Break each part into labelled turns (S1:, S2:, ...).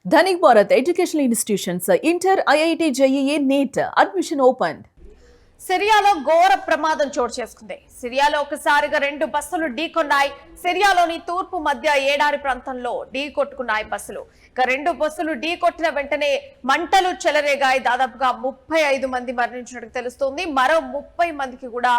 S1: Dhanik Bharat Educational Institutions, Inter, IIT, JEE, NEET, admission opened.
S2: సిరియాలో ఘోర ప్రమాదం చోటు చేసుకుంది. సిరియాలో ఒకసారిగా 2 బస్సులు ఢీకొన్నాయి. సిరియాలోని తూర్పు మధ్య ఏడారి ప్రాంతంలో ఢీకొట్టుకున్నాయి బస్సులు. ఇక 2 బస్సులు ఢీకొట్టిన వెంటనే మంటలు చెలరేగాయి. దాదాపుగా 35 మంది మరణించినట్టు తెలుస్తోంది. మరో 30 మందికి కూడా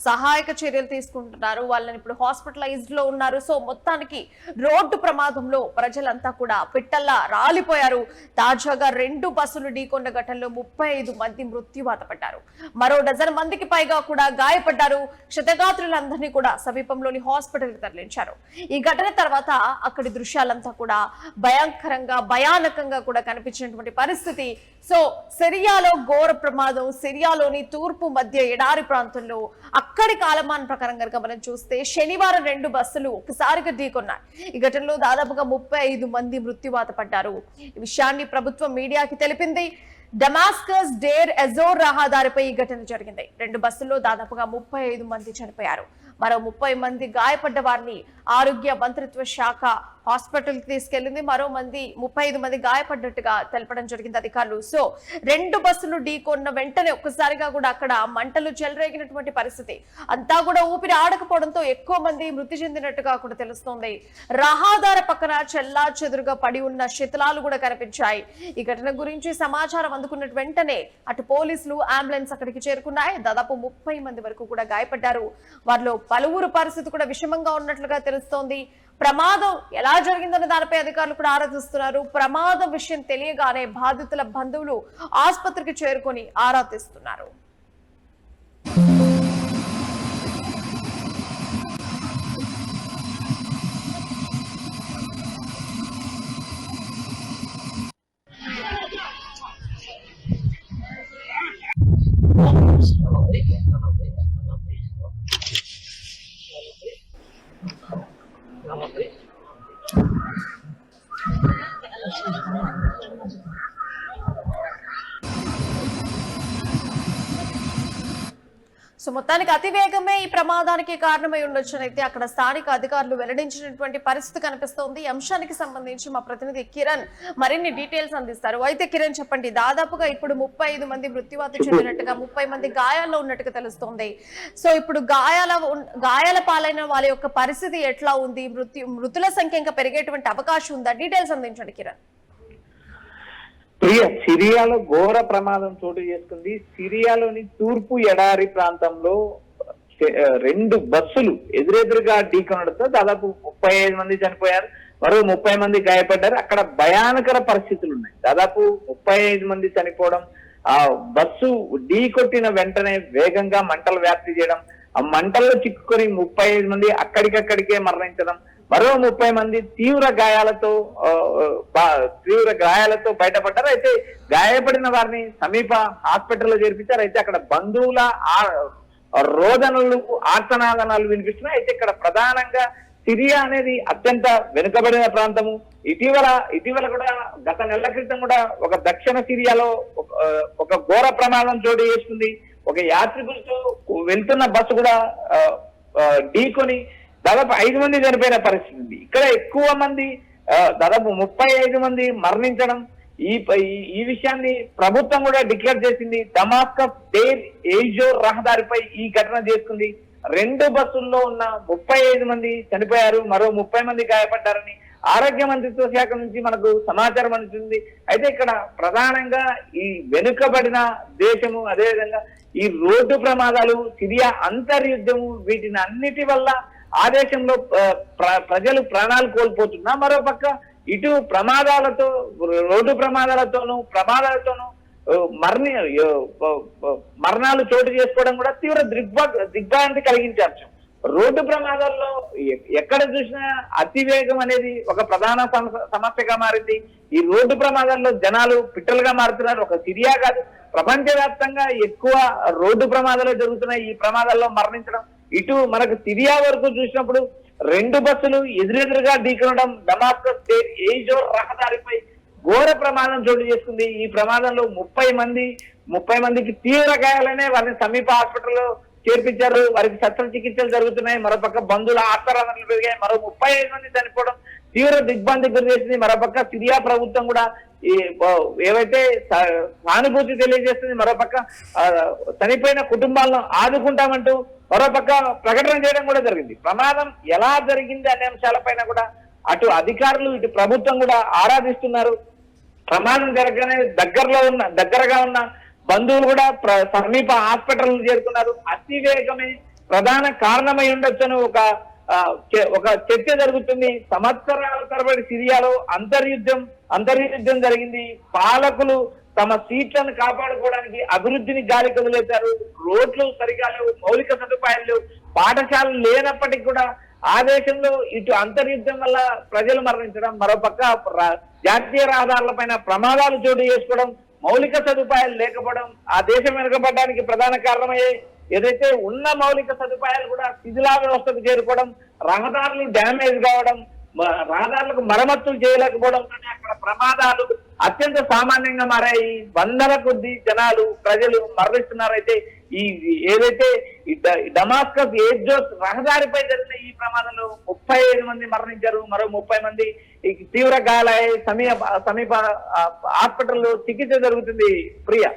S2: సహాయక చర్యలు తీసుకుంటున్నారు. వాళ్ళని ఇప్పుడు హాస్పిటలైజ్డ్ లో ఉన్నారు. సో మొత్తానికి రోడ్డు ప్రమాదంలో ప్రజలంతా కూడా పిట్టల్లా రాలిపోయారు. తాజాగా 2 బస్సులు ఢీకొన్న ఘటనలో 35 మంది మృత్యువాత పడ్డారు. మరో డజన్ మందికి పైగా కూడా గాయపడ్డారు. క్షతగాత్రులందరినీ కూడా సమీపంలోని హాస్పిటల్ కి తరలించారు. ఈ ఘటన తర్వాత అక్కడి దృశ్యాలంతా కూడా భయానకంగా కూడా కనిపించినటువంటి పరిస్థితి. సో సిరియాలో ఘోర ప్రమాదం. సిరియాలోని తూర్పు మధ్య ఎడారి ప్రాంతంలో అక్కడి కాలమాన ప్రకారం కనుక మనం చూస్తే శనివారం 2 బస్సులు ఒకసారిగా ఢీకొన్నాయి. ఈ ఘటనలో దాదాపుగా 35 మంది మృత్యువాత పడ్డారు. ఈ విషయాన్ని ప్రభుత్వం మీడియాకి తెలిపింది. డమాస్కస్ డేర్ ఎజోర్ రహదారిపై ఈ ఘటన జరిగింది. 2 బస్సుల్లో దాదాపుగా 35 మంది చనిపోయారు. మరో 30 మంది గాయపడ్డ వారిని ఆరోగ్య మంత్రిత్వ శాఖ హాస్పిటల్ కి తీసుకెళ్లింది. మరో 35 మంది గాయపడ్డట్టుగా తెలపడం జరిగింది అధికారులు. సో 2 బస్సులు ఢీకొన్న వెంటనే ఒక్కసారిగా కూడా అక్కడ మంటలు చెలరేగినటువంటి పరిస్థితి. అంతా కూడా ఊపిరి ఆడకపోవడంతో ఎక్కువ మంది మృతి చెందినట్టుగా కూడా తెలుస్తోంది. రహదారి పక్కన చెల్లా చెదురుగా పడి ఉన్న శిథిలాలు కూడా కనిపించాయి. ఈ ఘటన గురించి సమాచారం అందుకున్న వెంటనే అటు పోలీసులు, అంబులెన్స్ అక్కడికి చేరుకున్నాయి. దాదాపు 30 మంది వరకు కూడా గాయపడ్డారు. వారిలో పలువురు పరిస్థితి కూడా విషమంగా ఉన్నట్లుగా తెలుస్తోంది. ప్రమాదం ఎలా జరిగిందన్న దానిపై అధికారులు కూడా ఆరా తీస్తున్నారు. ప్రమాదం విషయం తెలియగానే బాధితుల బంధువులు ఆసుపత్రికి చేరుకొని ఆరా తీస్తున్నారు. సో మొత్తానికి అతివేగమే ఈ ప్రమాదానికి కారణమై ఉండొచ్చనైతే అక్కడ స్థానిక అధికారులు వెల్లడించినటువంటి పరిస్థితి కనిపిస్తోంది. ఈ అంశానికి సంబంధించి మా ప్రతినిధి కిరణ్ మరిన్ని డీటెయిల్స్ అందిస్తారు. అయితే కిరణ్ చెప్పండి, దాదాపుగా ఇప్పుడు 35 మంది మృత్యువాత చెందినట్టుగా, 30 మంది గాయాల్లో ఉన్నట్టుగా తెలుస్తోంది. సో ఇప్పుడు గాయాల పాలైన వాళ్ళ యొక్క పరిస్థితి ఎట్లా ఉంది? మృతుల సంఖ్య ఇంకా పెరిగేటువంటి అవకాశం ఉందా? డీటెయిల్స్ అందించండి కిరణ్.
S3: సిరియాలో ఘోర ప్రమాదం చోటు చేసుకుంది. సిరియాలోని తూర్పు ఎడారి ప్రాంతంలో 2 బస్సులు ఎదురెదురుగా ఢీకొనడంతో దాదాపు 35 మంది చనిపోయారు. మరో 30 మంది గాయపడ్డారు. అక్కడ భయానకర పరిస్థితులు ఉన్నాయి. దాదాపు 35 మంది చనిపోవడం, ఆ బస్సు ఢీకొట్టిన వెంటనే వేగంగా మంటలు వ్యాప్తి చేయడం, ఆ మంటల్లో చిక్కుకొని 35 మంది అక్కడికక్కడికే మరణించడం, మరో 30 మంది తీవ్ర గాయాలతో బయటపడ్డారు. అయితే గాయపడిన వారిని సమీప హాస్పిటల్లో చేర్పించారు. అయితే అక్కడ బంధువుల రోదనలు, ఆర్తనాదనాలు వినిపిస్తున్నాయి. అయితే ఇక్కడ ప్రధానంగా సిరియా అనేది అత్యంత వెనుకబడిన ప్రాంతము. ఇటీవల కూడా గత నెల క్రితం కూడా ఒక దక్షిణ సిరియాలో ఒక ఘోర ప్రమాదం చోటు చేసుకుంది. ఒక యాత్రికులతో వెళ్తున్న బస్సు కూడా ఢీకొని దాదాపు 5 మంది చనిపోయిన పరిస్థితి ఉంది. ఇక్కడ ఎక్కువ మంది, దాదాపు 35 మంది మరణించడం, ఈ విషయాన్ని ప్రభుత్వం కూడా డిక్లేర్ చేసింది. డమాస్కస్ డేర్ ఎజోర్ రహదారిపై ఈ ఘటన చేసుకుంది. 2 బస్సుల్లో ఉన్న 35 మంది చనిపోయారు. మరో 30 మంది గాయపడ్డారని ఆరోగ్య మంత్రిత్వ శాఖ నుంచి మనకు సమాచారం అందుతుంది. అయితే ఇక్కడ ప్రధానంగా ఈ వెనుకబడిన దేశము, అదేవిధంగా ఈ రోడ్డు ప్రమాదాలు, సిరియా అంతర్యుద్ధము, వీటిని అన్నిటి వల్ల ఆ దేశంలో ప్రజలు ప్రాణాలు కోల్పోతున్నా, మరోపక్క ఇటు రోడ్డు ప్రమాదాలతోనూ మరణాలు చోటు చేసుకోవడం కూడా తీవ్ర దిగ్భ్రాంతి కలిగించవచ్చు. రోడ్డు ప్రమాదాల్లో ఎక్కడ చూసినా అతివేగం అనేది ఒక ప్రధాన సమస్యగా మారింది. ఈ రోడ్డు ప్రమాదాల్లో జనాలు పిట్టలుగా మారుతున్నారు. ఒక సిరియా కాదు, ప్రపంచవ్యాప్తంగా ఎక్కువ రోడ్డు ప్రమాదాలు జరుగుతున్నాయి. ఈ ప్రమాదాల్లో మరణించడం, ఇటు మనకు సిరియా వరకు చూసినప్పుడు 2 బస్సులు ఎదురెదురుగా ఢీకొనడం, డమాస్కస్ డేర్ ఎజోర్ రహదారిపై ఘోర ప్రమాదం చోటు చేసుకుంది. ఈ ప్రమాదంలో 30 మందికి తీవ్ర గాయాలనే వారిని సమీప హాస్పిటల్లో చేర్పించారు. వారికి శస్త్రచికిత్సలు జరుగుతున్నాయి. మరోపక్క బంధువుల ఆత్మరాధనలు పెరిగాయి. మరో 35 మంది చనిపోవడం తీవ్ర దిగ్భ్రాంతికి గురి చేసింది. మరోపక్క సిరియా ప్రభుత్వం కూడా ఈ ఏవైతే సానుభూతి తెలియజేస్తుంది, మరోపక్క చనిపోయిన కుటుంబాలను ఆదుకుంటామంటూ మరోపక్క ప్రకటన చేయడం కూడా జరిగింది. ప్రమాదం ఎలా జరిగింది అనే అంశాలపైన కూడా అటు అధికారులు ఇటు ప్రభుత్వం కూడా ఆరాధిస్తున్నారు. ప్రమాదం జరగగానే దగ్గరగా ఉన్న బంధువులు కూడా సమీప హాస్పిటల్ చేరుకున్నారు. అతివేగమే ప్రధాన కారణమై ఉండొచ్చని ఒక చర్చ జరుగుతుంది. సంవత్సరాల తరబడి సిరియాలో అంతర్యుద్ధం జరిగింది. పాలకులు తమ సీట్లను కాపాడుకోవడానికి అభివృద్ధిని గాలి కదిలేశారు. రోడ్లు సరిగా లేవు, మౌలిక సదుపాయాలు లేవు, పాఠశాలలు లేనప్పటికీ కూడా ఆ దేశంలో ఇటు అంతర్యుద్ధం వల్ల ప్రజలు మరణించడం, మరోపక్క జాతీయ రహదారులపైన ప్రమాదాలు చోటు చేసుకోవడం, మౌలిక సదుపాయాలు లేకపోవడం ఆ దేశం వెనుకబడడానికి ప్రధాన కారణమయ్యే. ఏదైతే ఉన్న మౌలిక సదుపాయాలు కూడా శిథిలా వ్యవస్థకు చేరుకోవడం, రహదారులు డ్యామేజ్ కావడం, రహదారులకు మరమ్మతులు చేయలేకపోవడం అనే అక్కడ ప్రమాదాలు అత్యంత సామాన్యంగా మారాయి. వందల కొద్ది ప్రజలు మరణిస్తున్నారైతే ఏదైతే డమాస్కస్ ఎయిర్జోస్ రహదారిపై జరిగిన ఈ ప్రమాదంలో 35 మంది మరణించారు. మరో 30 మంది తీవ్ర గాయాలై సమీప హాస్పిటల్లో చికిత్స జరుగుతుంది. Priya.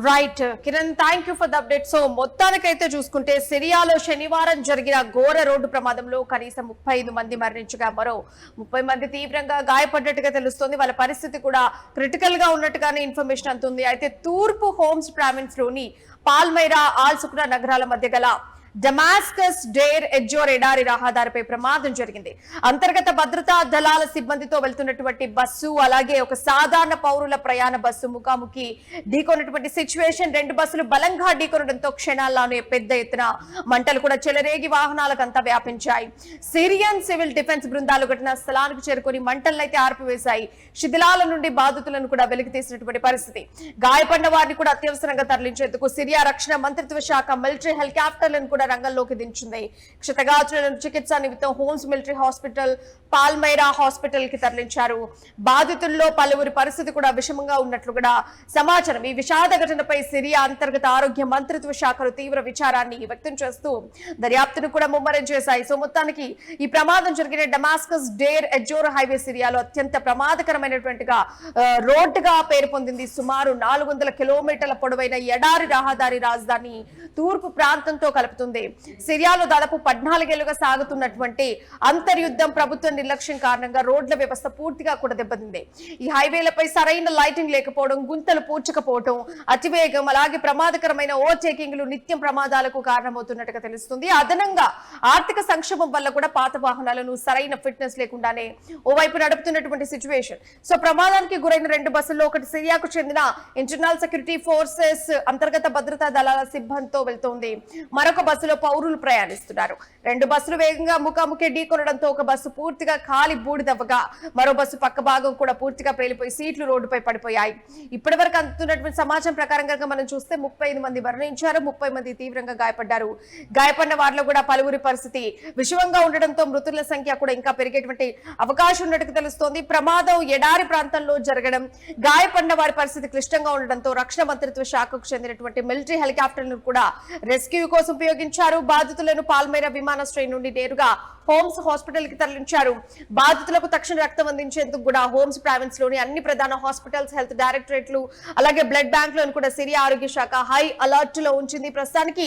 S2: Right Kiran, thank you for the update. So మొత్తానికైతే చూసుకుంటే సిరియాలో శనివారం జరిగిన ఘోర రోడ్డు ప్రమాదంలో కనీసం 35 మంది మరణించగా మరో 30 మంది తీవ్రంగా గాయపడ్డట్టుగా తెలుస్తోంది. వాళ్ళ పరిస్థితి కూడా క్రిటికల్ గా ఉన్నట్టుగానే ఇన్ఫర్మేషన్ అందుతుంది. అయితే తూర్పు హోమ్స్ ప్రావిన్స్ లోని పాల్మైరా, ఆల్ సుక్రా నగరాల మధ్య గల డమాస్కస్ డేర్ ఎజ్జోర్ ఎడారి రహదారిపై ప్రమాదం జరిగింది. అంతర్గత భద్రతా దళాల సిబ్బందితో వెళ్తున్నటువంటి బస్సు, అలాగే ఒక సాధారణ పౌరుల ప్రయాణ బస్సు ముఖాముఖి ఢీకొన్నటువంటి సిచ్యువేషన్. 2 బస్సులు బలంగా ఢీకొనడంతో క్షణాల్లోనే పెద్ద ఎత్తున మంటలు కూడా చెలరేగి వాహనాలకంతా వ్యాపించాయి. సిరియన్ సివిల్ డిఫెన్స్ బృందాలు ఘటనా స్థలానికి చేరుకుని మంటలనైతే ఆర్పివేశాయి. శిథిలాల నుండి బాధితులను కూడా వెలికి తీసినటువంటి పరిస్థితి. గాయపడిన వారిని కూడా అత్యవసరంగా తరలించేందుకు సిరియా రక్షణ మంత్రిత్వ శాఖ మిలిటరీ హెలికాప్టర్లను కూడా రంగంలోకి దించింది. క్షతగాత్రులను చికిత్స నిమిత్తం హోమ్స్ మిలిటరీ హాస్పిటల్, పాల్మైరా హాస్పిటల్ కి తరలించారు. బాధితుల్లో పలువురి పరిస్థితి కూడా విషమంగా ఉన్నట్లు కూడా సమాచారం. ఈ విషాద ఘటనపై సిరియా అంతర్గత ఆరోగ్య మంత్రిత్వ శాఖలు తీవ్ర విచారాన్ని వ్యక్తం చేస్తూ దర్యాప్తును కూడా ముమ్మరం చేశాయి. సో మొత్తానికి ఈ ప్రమాదం జరిగిన డమాస్కస్ డేర్ ఎజ్జోర్ హైవే సిరియాలో అత్యంత ప్రమాదకరమైనటువంటిగా రోడ్డుగా పేరు పొందింది. సుమారు 400 కిలోమీటర్ల పొడవైన ఎడారి రహదారి రాజధాని తూర్పు ప్రాంతంతో కలుపుతుంది. సిరియాలో దాదాపు 14 ఏళ్లుగా సాగుతున్నటువంటి అంతర్యుద్ధం, ప్రభుత్వ నిర్లక్ష్యం కారణంగా రోడ్ల వ్యవస్థ పూర్తిగా కూడా దెబ్బతింది. ఈ హైవేలపై సరైన లైటింగ్ లేకపోవడం, గుంతలు పూడ్చకపోవడం, అతివేగం, అలాగే ప్రమాదకరమైన ఓవర్టేకింగ్లు నిత్యం ప్రమాదాలకు కారణమవుతున్నట్టుగా తెలుస్తుంది. అదనంగా ఆర్థిక సంక్షోభం వల్ల కూడా పాత వాహనాలను సరైన ఫిట్నెస్ లేకుండానే ఓవైపు నడుపుతున్నటువంటి సిచ్యువేషన్. సో ప్రమాదానికి గురైన 2 బస్సుల్లో ఒకటి సిరియాకు చెందిన ఇంటర్నల్ సెక్యూరిటీ ఫోర్సెస్ అంతర్గత భద్రతా దళాల సిబ్బందితో వెళ్తోంది. మరొక బస్సులో పౌరులు ప్రయాణిస్తున్నారు. 2 బస్సులు వేగంగా ముఖాముఖి ఢీకొనడంతో ఒక బస్సు పూర్తిగా కాలి బూడిదవ్వగా మరో బస్సు పక్క భాగం కూడా పూర్తిగా పేలిపోయి సీట్లు రోడ్డుపై పడిపోయాయి. ఇప్పటి వరకు అందుతున్నటువంటి సమాచారం ప్రకారం కనుక మనం చూస్తే 35 మంది మరణించారు, 30 మంది తీవ్రంగా గాయపడ్డారు. గాయపడిన వారిలో కూడా పలువురి పరిస్థితి విషమంగా ఉండడంతో మృతుల సంఖ్య కూడా ఇంకా పెరిగేటువంటి అవకాశం ఉన్నట్టుగా తెలుస్తోంది. ప్రమాదం ఎడారి ప్రాంతంలో జరగడం, గాయపడిన వారి పరిస్థితి క్లిష్టంగా ఉండడంతో రక్షణ మంత్రిత్వ శాఖకు చెందినటువంటి మిలిటరీ హెలికాప్టర్లను కూడా రెస్క్యూ కోసం ఉపయోగించారు. బాధితులను పాల్మైరా విమానాశ్రయం నుండి నేరుగా హోమ్స్ హాస్పిటల్ కి తరలించారు. బాధితులకు తక్షణ రక్తం అందించేందుకు కూడా హోమ్స్ ప్రావిన్స్ లోని అన్ని ప్రధాన హాస్పిటల్స్, హెల్త్ డైరెక్టరేట్లు, అలాగే బ్లడ్ బ్యాంకులను కూడా సిరియా ఆరోగ్య శాఖ హై అలర్ట్ లో ఉంచింది. ప్రస్తుతానికి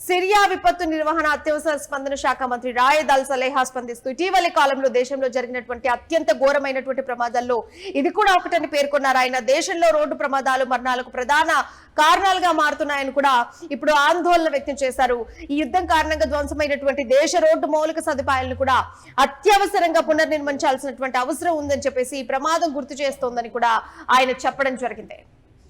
S2: సిరియా విపత్తు నిర్వహణ అత్యవసర స్పందన శాఖ మంత్రి రాయద్ అల్ సలేహా స్పందిస్తూ ఇటీవలి కాలంలో దేశంలో జరిగినటువంటి అత్యంత ఘోరమైనటువంటి ప్రమాదాల్లో ఇది కూడా ఒకటని పేర్కొన్నారు. ఆయన దేశంలో రోడ్డు ప్రమాదాలు మరణాలకు ప్రధాన కారణాలుగా మారుతున్నాయని కూడా ఇప్పుడు ఆందోళన వ్యక్తం చేశారు. ఈ యుద్ధం కారణంగా ధ్వంసమైనటువంటి దేశ రోడ్డు మౌలిక సదుపాయాలను కూడా అత్యవసరంగా పునర్నిర్మించాల్సినటువంటి అవసరం ఉందని చెప్పేసి ఈ ప్రమాదం గుర్తు చేస్తోందని కూడా ఆయన చెప్పడం జరిగింది.